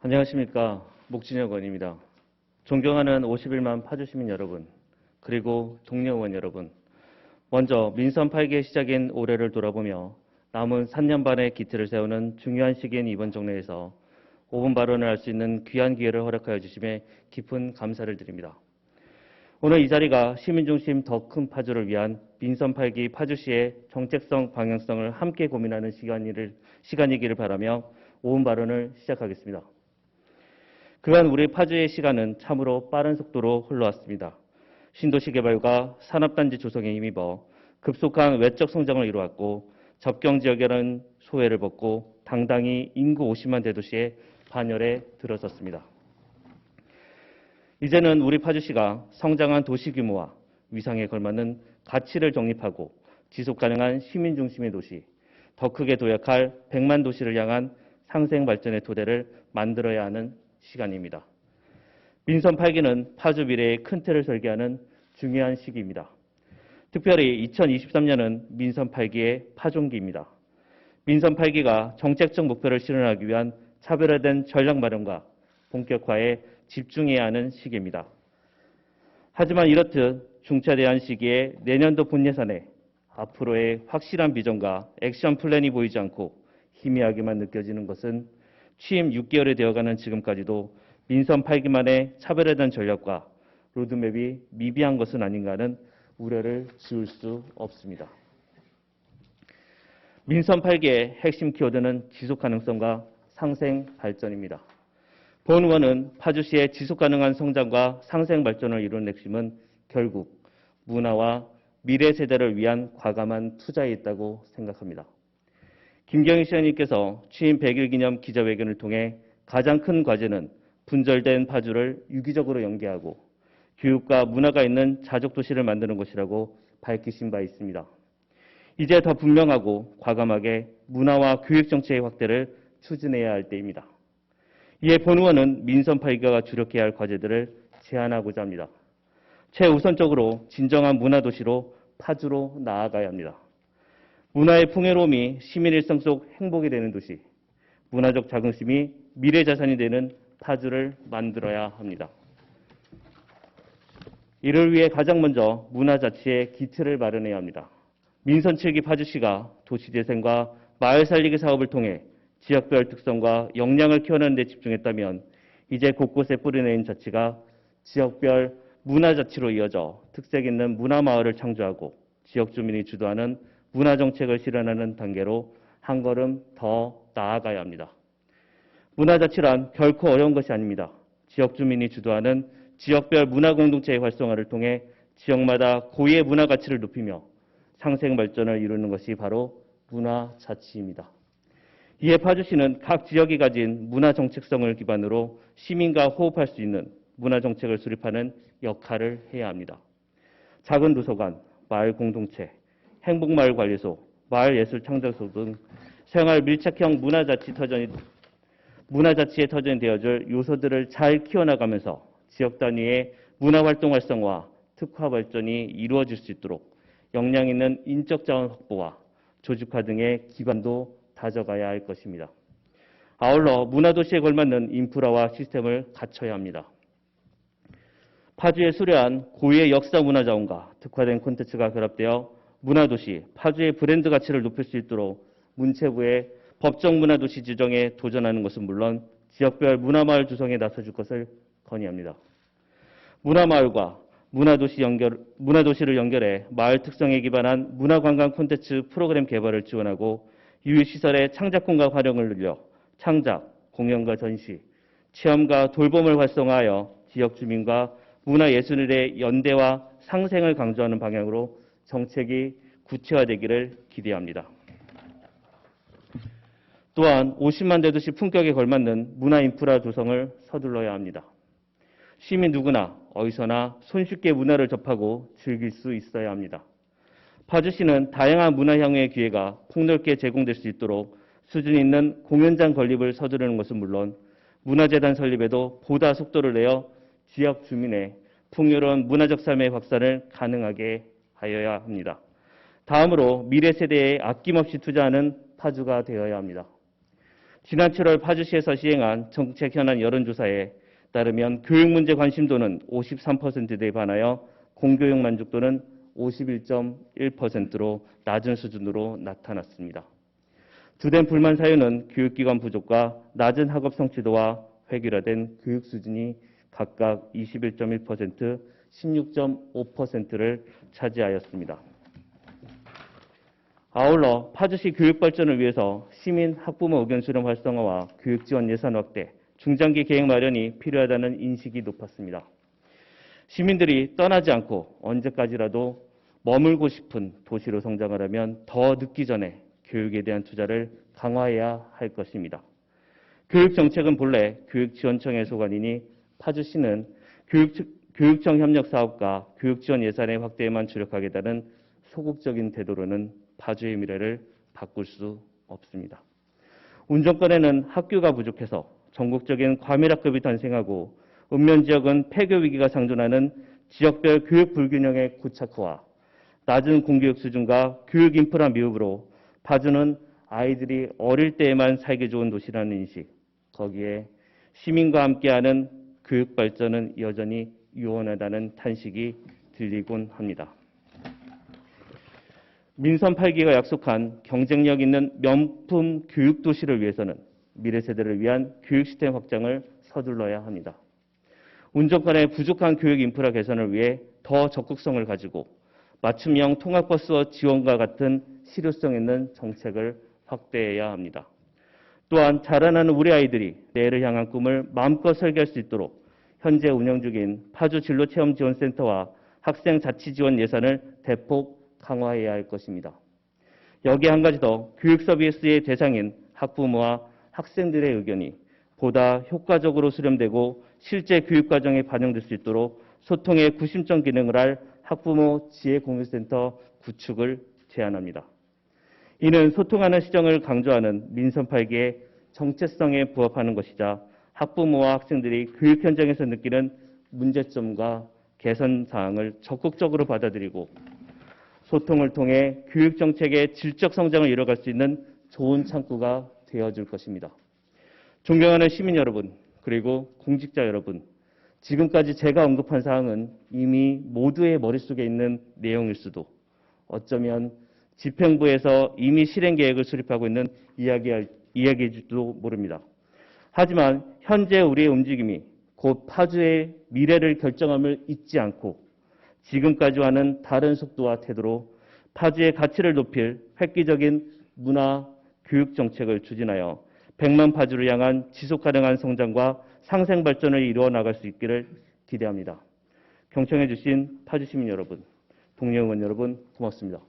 안녕하십니까. 목진혁 의원입니다. 존경하는 51만 파주시민 여러분, 그리고 동료 의원 여러분. 먼저 민선 8기의 시작인 올해를 돌아보며 남은 3년 반의 기틀을 세우는 중요한 시기인 이번 정례에서 5분 발언을 할 수 있는 귀한 기회를 허락하여 주심에 깊은 감사를 드립니다. 오늘 이 자리가 시민중심 더 큰 파주를 위한 민선 8기 파주시의 정책성 방향성을 함께 고민하는 시간이기를 바라며 5분 발언을 시작하겠습니다. 그간 우리 파주의 시간은 참으로 빠른 속도로 흘러왔습니다. 신도시 개발과 산업단지 조성에 힘입어 급속한 외적 성장을 이루었고 접경 지역에는 소외를 벗고 당당히 인구 50만 대도시의 반열에 들어섰습니다. 이제는 우리 파주시가 성장한 도시 규모와 위상에 걸맞는 가치를 정립하고 지속가능한 시민중심의 도시, 더 크게 도약할 100만 도시를 향한 상생 발전의 토대를 만들어야 하는 시간입니다. 민선 8기는 파주 미래의 큰 틀을 설계하는 중요한 시기입니다. 특별히 2023년은 민선 8기의 파종기입니다. 민선 8기가 정책적 목표를 실현하기 위한 차별화된 전략 마련과 본격화에 집중해야 하는 시기입니다. 하지만 이렇듯 중차대한 시기에 내년도 본예산에 앞으로의 확실한 비전과 액션 플랜이 보이지 않고 희미하게만 느껴지는 것은 취임 6개월이 되어가는 지금까지도 민선 8기만의 차별화된 전략과 로드맵이 미비한 것은 아닌가 하는 우려를 지울 수 없습니다. 민선 8기의 핵심 키워드는 지속가능성과 상생 발전입니다. 본 의원은 파주시의 지속가능한 성장과 상생 발전을 이루는 핵심은 결국 문화와 미래 세대를 위한 과감한 투자에 있다고 생각합니다. 김경희 시장님께서 취임 100일 기념 기자회견을 통해 가장 큰 과제는 분절된 파주를 유기적으로 연계하고 교육과 문화가 있는 자족도시를 만드는 것이라고 밝히신 바 있습니다. 이제 더 분명하고 과감하게 문화와 교육 정책의 확대를 추진해야 할 때입니다. 이에 본 의원은 민선 8기가 주력해야 할 과제들을 제안하고자 합니다. 최우선적으로 진정한 문화도시로 파주로 나아가야 합니다. 문화의 풍요로움이 시민 일상 속 행복이 되는 도시, 문화적 자긍심이 미래 자산이 되는 파주를 만들어야 합니다. 이를 위해 가장 먼저 문화자치의 기틀을 마련해야 합니다. 민선 7기 파주시가 도시재생과 마을 살리기 사업을 통해 지역별 특성과 역량을 키워내는 데 집중했다면 이제 곳곳에 뿌리내린 자치가 지역별 문화자치로 이어져 특색 있는 문화마을을 창조하고 지역 주민이 주도하는 문화정책을 실현하는 단계로 한 걸음 더 나아가야 합니다. 문화자치란 결코 어려운 것이 아닙니다. 지역 주민이 주도하는 지역별 문화공동체의 활성화를 통해 지역마다 고유의 문화가치를 높이며 상생 발전을 이루는 것이 바로 문화자치입니다. 이에 파주시는 각 지역이 가진 문화정책성을 기반으로 시민과 호흡할 수 있는 문화정책을 수립하는 역할을 해야 합니다. 작은 도서관, 마을 공동체, 행복마을관리소, 마을예술창작소 등 생활 밀착형 문화자치의 터전이 되어줄 요소들을 잘 키워나가면서 지역 단위의 문화활동 활성화, 특화 발전이 이루어질 수 있도록 역량 있는 인적 자원 확보와 조직화 등의 기반도 다져가야 할 것입니다. 아울러 문화도시에 걸맞는 인프라와 시스템을 갖춰야 합니다. 파주의 수려한 고유의 역사 문화자원과 특화된 콘텐츠가 결합되어 문화도시, 파주의 브랜드 가치를 높일 수 있도록 문체부의 법정 문화도시 지정에 도전하는 것은 물론 지역별 문화마을 조성에 나서줄 것을 건의합니다. 문화마을과 문화도시를 연결해 마을 특성에 기반한 문화관광 콘텐츠 프로그램 개발을 지원하고 유휴시설의 창작공간 활용을 늘려 창작, 공연과 전시, 체험과 돌봄을 활성화하여 지역 주민과 문화예술인의 연대와 상생을 강조하는 방향으로 정책이 구체화되기를 기대합니다. 또한 50만 대도시 품격에 걸맞는 문화 인프라 조성을 서둘러야 합니다. 시민 누구나 어디서나 손쉽게 문화를 접하고 즐길 수 있어야 합니다. 파주시는 다양한 문화 향유의 기회가 폭넓게 제공될 수 있도록 수준 있는 공연장 건립을 서두르는 것은 물론 문화재단 설립에도 보다 속도를 내어 지역 주민의 풍요로운 문화적 삶의 확산을 가능하게 하여야 합니다. 다음으로 미래 세대에 아낌없이 투자하는 파주가 되어야 합니다. 지난 7월 파주시에서 시행한 정책 현안 여론조사에 따르면 교육 문제 관심도는 53%에 반하여 공교육 만족도는 51.1%로 낮은 수준으로 나타났습니다. 주된 불만 사유는 교육기관 부족과 낮은 학업 성취도와 획일화된 교육 수준이 각각 21.1%, 16.5%를 차지하였습니다. 아울러 파주시 교육 발전을 위해서 시민 학부모 의견 수렴 활성화와 교육 지원 예산 확대, 중장기 계획 마련이 필요하다는 인식이 높았습니다. 시민들이 떠나지 않고 언제까지라도 머물고 싶은 도시로 성장하려면 더 늦기 전에 교육에 대한 투자를 강화해야 할 것입니다. 교육정책은 본래 교육지원청의 소관이니 파주시는 교육청 협력 사업과 교육지원 예산의 확대에만 주력하겠다는 소극적인 태도로는 파주의 미래를 바꿀 수 없습니다. 운정권에는 학교가 부족해서 전국적인 과밀학급이 탄생하고 읍면 지역은 폐교 위기가 상존하는 지역별 교육 불균형의 고착화와 낮은 공교육 수준과 교육 인프라 미흡으로 파주는 아이들이 어릴 때에만 살기 좋은 도시라는 인식, 거기에 시민과 함께하는 교육 발전은 여전히 유연하다는 탄식이 들리곤 합니다. 민선 8기가 약속한 경쟁력 있는 명품 교육 도시를 위해서는 미래 세대를 위한 교육 시스템 확장을 서둘러야 합니다. 운정권의 부족한 교육 인프라 개선을 위해 더 적극성을 가지고 맞춤형 통학버스와 지원과 같은 실효성 있는 정책을 확대해야 합니다. 또한 자라나는 우리 아이들이 내일을 향한 꿈을 마음껏 설계할 수 있도록 현재 운영 중인 파주 진로체험지원센터와 학생 자치 지원 예산을 대폭 강화해야 할 것입니다. 여기에 한 가지 더, 교육 서비스의 대상인 학부모와 학생들의 의견이 보다 효과적으로 수렴되고 실제 교육 과정에 반영될 수 있도록 소통의 구심점 기능을 할 학부모 지혜공유센터 구축을 제안합니다. 이는 소통하는 시정을 강조하는 민선 8기의 정체성에 부합하는 것이자 학부모와 학생들이 교육 현장에서 느끼는 문제점과 개선 사항을 적극적으로 받아들이고 소통을 통해 교육 정책의 질적 성장을 이뤄갈 수 있는 좋은 창구가 되어줄 것입니다. 존경하는 시민 여러분, 그리고 공직자 여러분, 지금까지 제가 언급한 사항은 이미 모두의 머릿속에 있는 내용일 수도, 어쩌면 집행부에서 이미 실행 계획을 수립하고 있는 이야기일지도 모릅니다. 하지만 현재 우리의 움직임이 곧 파주의 미래를 결정함을 잊지 않고 지금까지와는 다른 속도와 태도로 파주의 가치를 높일 획기적인 문화 교육 정책을 추진하여 100만 파주를 향한 지속 가능한 성장과 상생 발전을 이루어 나갈 수 있기를 기대합니다. 경청해 주신 파주 시민 여러분, 동료 의원 여러분 고맙습니다.